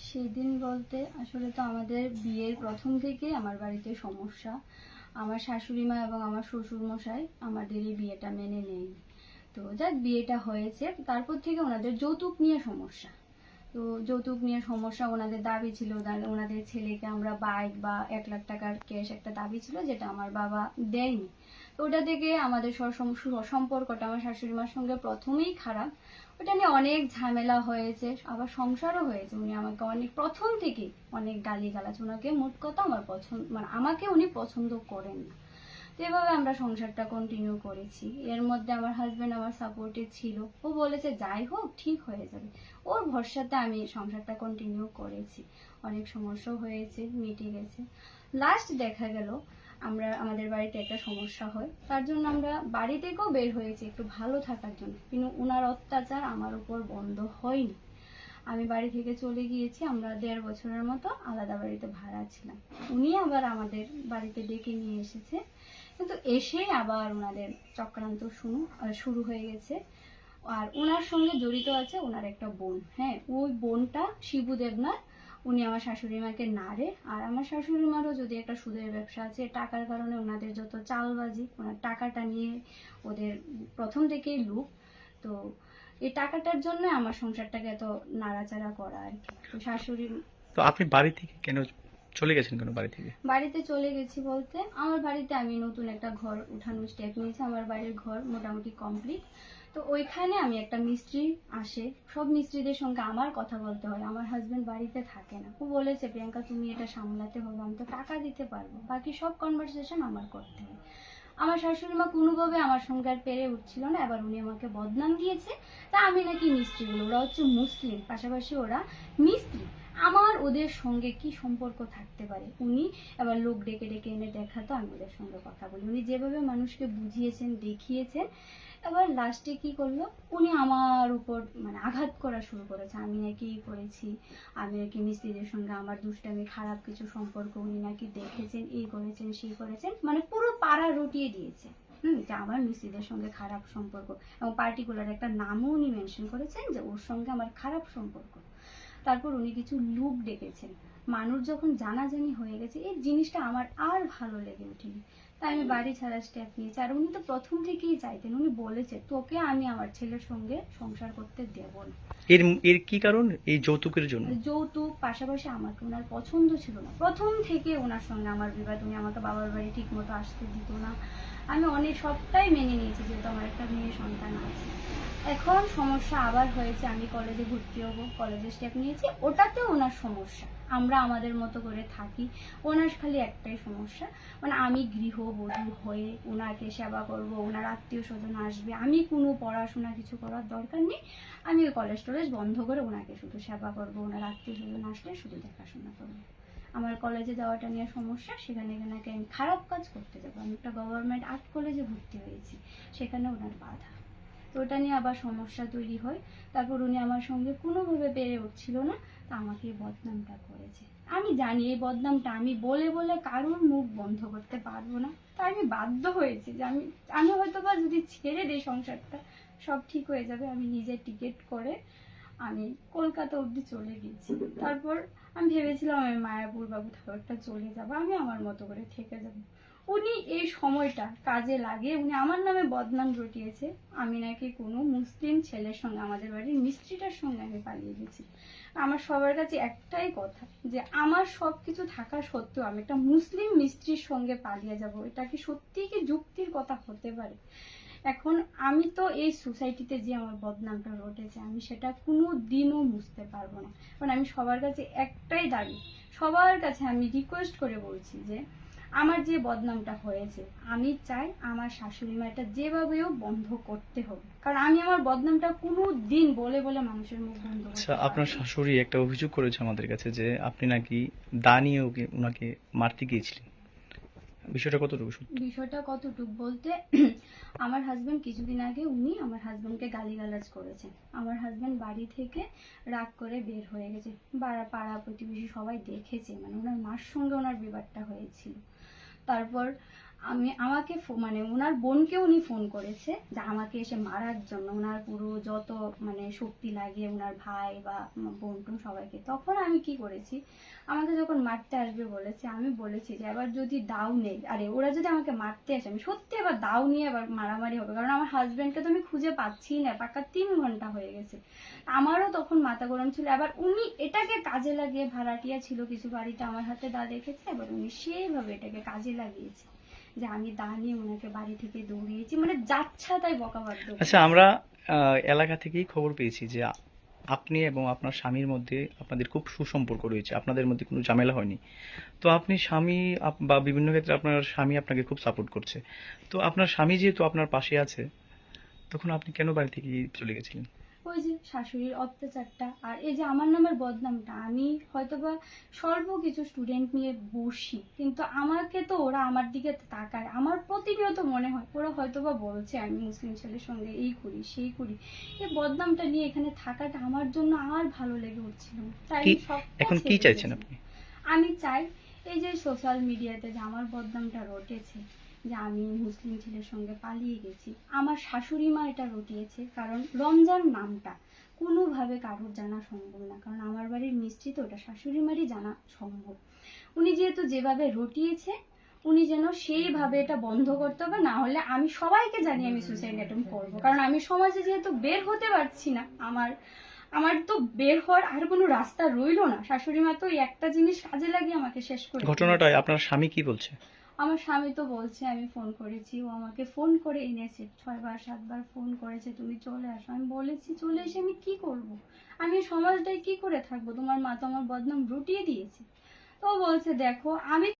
সেদিন বলতে আসলে তো আমাদের বিয়ের প্রথম থেকে আমার বাড়িতে সমস্যা। আমার শাশুড়ি মা এবং আমার শ্বশুর মশাই আমাদের এই বিয়েটা মেনে নেয়নি। তো যাক বিয়েটা হয়েছে, তারপর থেকে ওনাদের যৌতুক নিয়ে সমস্যা। তো যৌতুক নিয়ে সমস্যা, ওনাদের দাবি ছিল ওনাদের ছেলেকে আমরা বাইক বা 1 লাখ টাকার ক্যাশ একটা দাবি ছিল, যেটা আমার বাবা দেয়নি। তো ওটা থেকে আমাদের সম্পর্কটা আমার শাশুড়ি মার সঙ্গে প্রথমেই খারাপ। ওটা নিয়ে অনেক ঝামেলা হয়েছে, আবার সংসারও হয়েছে। উনি আমাকে অনেক প্রথম থেকেই অনেক গালিগালাজ, ওনাকে মোট কথা আমার পছন্দ মানে আমাকে উনি পছন্দ করেন না। তো এভাবে আমরা সংসারটা কন্টিনিউ করেছি। এর মধ্যে আমার হাজবেন্ড আমার সাপোর্টে ছিল, ও বলেছে যাই হোক ঠিক হয়ে যাবে। ওর ভরসাতে আমি সংসারটা কন্টিনিউ করেছি। অনেক সমস্যাও হয়েছে, মিটে গেছে। লাস্ট দেখা গেল আমাদের বাড়িতে একটা সমস্যা হয়, তার জন্য আমরা বাড়ি থেকেও বের হয়েছি একটু ভালো থাকার জন্য, কিন্তু উনার অত্যাচার আমার উপর বন্ধ হয়নি। আমি বাড়ি থেকে চলে গিয়েছি, আমরা 1.5 বছরের মতো আলাদা বাড়িতে ভাড়া ছিলাম। উনি আবার আমাদের বাড়িতে ডেকে নিয়ে এসেছে, কিন্তু এসেই আবার ওনাদের চক্রান্ত শুরু হয়ে গেছে। আর ওনার সঙ্গে জড়িত আছে ওনার একটা বোন। হ্যাঁ, ওই বোনটা শিবু দেবনাথ। উনি আমার শাশুড়ি মাকে নাড়ে। আর আমার শাশুড়ি মারও যদি একটা সুদের ব্যবসা আছে, টাকার কারণে ওনাদের যত চালবাজি, ওনার টাকাটা নিয়ে ওদের প্রথম থেকেই লুক। তো এই টাকাটার জন্য আমার সংসারটাকে এত নাড়াচাড়া করা আর কি। তো শাশুড়ি তো আপনি বাড়ি থেকে কেন চলে গেছেন, কেন বাড়ি থেকে? বাড়িতে চলে গেছি বলতে, আমার বাড়িতে আমি নতুন একটা ঘর উঠানোর স্টেপ নিয়েছি। আমার বাড়ির ঘর মোটামুটি কমপ্লিট। তো ওইখানে আমি একটা মিস্ত্রি আসে, সব মিস্ত্রিদের সঙ্গে আমার কথা বলতে হয়। আমার হাজবেন্ড বাড়িতে থাকে না। ও বলেছে প্রিয়াঙ্কা তুমি এটা সামলাতে হবে, আমি তো টাকা দিতে পারবো, বাকি সব কনভারসেশন আমার করতে হবে। আমার শাশুড়ি মা কোনোভাবে আমার সঙ্গে আর পেরে উঠছিল না। এবার উনি আমাকে বদনাম দিয়েছে, তা আমি নাকি মিস্ত্রি বলে। ওরা হচ্ছে মুসলিম, পাশাপাশি ওরা মিস্ত্রি। আমার ওদের সঙ্গে কি সম্পর্ক থাকতে পারে? উনি এবার লোক ডেকে ডেকে এনে দেখাতো, আমি ওদের সঙ্গে কথা বলি। উনি যেভাবে মানুষকে বুঝিয়েছেন, দেখিয়েছেন, এবার লাস্টে কি করলো, উনি আমার উপর মানে আঘাত করা শুরু করেছে। আমি নাকি করেছি, আমি নাকি মিস্ত্রিদের সঙ্গে আমার দুষ্টামি, খারাপ কিছু সম্পর্ক উনি নাকি দেখেছেন, এই করেছেন সেই করেছেন, মানে পুরো পাড়া রটিয়ে দিয়েছে। যে আমার মিস্ত্রিদের সঙ্গে খারাপ সম্পর্ক, এবং পার্টিকুলার একটা নামও উনি মেনশন করেছেন যে ওর সঙ্গে আমার খারাপ সম্পর্ক। তারপর উনি কিছু লোক ডেকেছেন। মানুষ যখন জানাজানি হয়ে গেছে, এই জিনিসটা আমার আর ভালো লেগে ওঠেনি। তাই আমি বাড়ি ছাড়ার স্টেপ নিয়েছি। আর উনি তো প্রথম থেকেই চাইতেন, উনি বলেছে তোকে আমি আমার ছেলের সঙ্গে সংসার করতে দেব না। এর এর কি কারণ? এই যৌতুকের জন্য? যৌতুক, পাশাপাশি আমাকে ওনার পছন্দ ছিল না প্রথম থেকে। ওনার সঙ্গে আমার বিবাদ, উনি আমাকে বাবার বাড়ি ঠিক মতো আসতে দিত না। আমি অনেক সবটাই মেনে নিয়েছি, যেহেতু আমার একটা মেয়ে সন্তান আছে। এখন সমস্যা আবার হয়েছে, আমি কলেজে ভর্তি হবো, কলেজে স্টেপ নিয়েছি, ওটাতেও ওনার সমস্যা। আমরা আমাদের মতো করে থাকি, ওনার খালি একটাই সমস্যা, মানে আমি গৃহবধূ হয়ে ওনাকে সেবা করব, ওনার আত্মীয় স্বজন আসবে, আমি কোনো পড়াশোনা কিছু করার দরকার নেই, আমি ওই কলেজ টলেজ বন্ধ করে ওনাকে শুধু সেবা করবো, ওনার আত্মীয় স্বজন আসলে শুধু দেখাশোনা করবো। আমার কলেজে যাওয়াটা নিয়ে সমস্যা, সেখানে নাকি আমি খারাপ কাজ করতে যাবো। আমি একটা গভর্নমেন্ট আর্ট কলেজে ভর্তি হয়েছি, সেখানে ওনার বাধা। তো ওটা নিয়ে আবার সমস্যা তৈরি হয়। তারপর উনি আমার সঙ্গে কোনোভাবে পেরে উঠছিল না, তা আমাকে এই বদনামটা করেছে। আমি জানি এই বদনামটা আমি বলে বলে কারোর মুখ বন্ধ করতে পারবো না, তাই আমি বাধ্য হয়েছি যে আমি হয়তো বা যদি ছেড়ে দিই সংসারটা, সব ঠিক হয়ে যাবে। আমি নিজে টিকিট করে আমি কলকাতা অবধি চলে গেছি। তারপর আমি ভেবেছিলাম আমি মায়াপুর বা কোথাও একটা চলে যাবো, আমি আমার মতো করে থেকে যাবো। উনি এই সময়টা কাজে লাগিয়ে উনি আমার নামে বদনাম রটিয়েছে, আমি নাকি কোনো মুসলিম ছেলের সঙ্গে, আমাদের বাড়ির মিস্ত্রিটার সঙ্গে আমি পালিয়ে গেছি। আমার সবার কাছে একটাই কথা, যে আমার সবকিছু থাকা সত্ত্বেও আমি একটা মুসলিম মিস্ত্রির সঙ্গে পালিয়ে যাব, এটা কি সত্যি কি যুক্তির কথা হতে পারে? এখন আমি তো এই সোসাইটিতে যে আমার বদনামটা রটেছে, আমি সেটা কোনো দিনও মুছতে পারবো না। কারণ আমি সবার কাছে একটাই দাবি, সবার কাছে আমি রিকোয়েস্ট করে বলছি যে আমার যে বদনামটা হয়েছে, আমি চাই আমার শাশুড়ি মা এটা যেভাবেও বন্ধ করতে হবে। কারণ আমি আমার বদনামটা কোনো দিন বলে বলে মানুষের মুখ বন্ধ করতে আচ্ছা, পারবো আপনার না। শাশুড়ি একটা অভিযোগ করেছে আমাদের কাছে যে আপনি নাকি দা নিয়ে ওনাকে মারতে গিয়েছিলেন। বিষয়টা কতটুকু সত্যি? বিষয়টা কতটুক বলতে, আমার হাজবেন্ড কিছুদিন আগে উনি আমার হাজবেন্ডকে গালিগালাজ করেছে। আমার হাজবেন্ড বাড়ি থেকে রাগ করে বের হয়ে গেছে, পাড়া প্রতিবেশী সবাই দেখেছে, মানে ওনার মার সঙ্গে ওনার বিবাদটা হয়েছিল। তারপর আমাকে মানে ওনার বোনকে উনি ফোন করেছে যে আমাকে এসে মারার জন্য, ওনার পুরো যত মানে শক্তি লাগিয়ে ওনার ভাই বা বোন টোন সবাইকে। তখন আমি কি করেছি, আমাকে যখন মারতে আসবে বলেছে, আমি বলেছি যে এবার যদি দাও নেই, আরে ওরা যদি আমাকে মারতে আসে আমি সত্যি এবার দাও নিয়ে এবার মারামারি হবে, কারণ আমার হাজবেন্ডকে তো আমি খুঁজে পাচ্ছি না, পাক্কা 3 ঘন্টা হয়ে গেছে। আমারও তখন মাথা গরম ছিল। আবার উনি এটাকে কাজে লাগিয়ে, ভাড়াটিয়া ছিল কিছু বাড়িতে, আমার হাতে দা রেখেছে, এবার উনি সেইভাবে এটাকে কাজে লাগিয়েছে যে আমি দা নিয়ে ওনাকে বাড়ি থেকে দৌড়িয়েছি, মানে যাচ্ছা তাই বকাবাধ্য করেছি। আচ্ছা, আমরা এলাকা থেকেই খবর পেয়েছি যে আপনি এবং আপনার স্বামীর মধ্যে আপনাদের খুব সুসম্পর্ক রয়েছে, আপনাদের মধ্যে কোনো ঝামেলা হয়নি। তো আপনি স্বামী বা বিভিন্ন ক্ষেত্রে আপনার স্বামী আপনাকে খুব সাপোর্ট করছে। তো আপনার স্বামী যেহেতু আপনার পাশে আছে, তখন আপনি কেন বাড়ি থেকে চলে গেছিলেন? ওই যে শাশুড়ির অত্যাচারটা, আর এই যে আমার নামের বদনামটা, আমি হয়তোবা স্বল্প কিছু স্টুডেন্ট নিয়ে বসি, কিন্তু আমাকে তো ওরা আমার দিকে তাকায়, আমার প্রতিনিয়ত মনে হয় ওরা হয়তোবা বলছে আমি মুসলিম ছেলের সঙ্গে এই করি সেই করি। এই বদনামটা নিয়ে এখানে থাকাটা আমার জন্য আর ভালো লেগে উঠছিল না, তাই কি আমি সবটা এখন কি ছেড়ে চাইছেন দিয়েছি। আপনি? আমি চাই এই যে সোশ্যাল মিডিয়াতে যে আমার বদনামটা রটেছে, যে আমি মুসলিম ছেলের সঙ্গে পালিয়ে গেছি, আমার শাশুড়ি মা এটা রটিয়েছে, কারণ রমজান নামটা কোনোভাবে কারোর জানা সম্ভব না, কারণ আমার বাড়ির মিষ্টি তো ওটা শাশুড়ি মারই জানা সম্ভব। উনি যেহেতু যেভাবে রটিয়েছে, উনি যেন সেইভাবে এটা বন্ধ করতে হবে, না হলে আমি সবাইকে জানি আমি সুসাইড অ্যাটেম্প করবো, কারণ আমি সমাজে যেহেতু বের হতে পারছি না, আমার আমার তো বের হওয়ার আর কোনো রাস্তা রইলো না। শাশুড়ি মা তো এই একটা জিনিস কাজে লাগিয়ে আমাকে শেষ করে ঘটনাটায় দিয়েছে। আপনার স্বামী কি বলছে? আমার স্বামী তো বলছে আমি ফোন করেছি, ও আমাকে ফোন করে এনেছে, 6 বার 7 বার ফোন করেছে তুমি চলে আসো। আমি বলেছি চলে এসে আমি কি করব, আমি এই সমাজটায় কি করে থাকবো, তোমার মা তো আমার বদনাম রটিয়ে দিয়েছে। তো ও বলছে দেখো আমি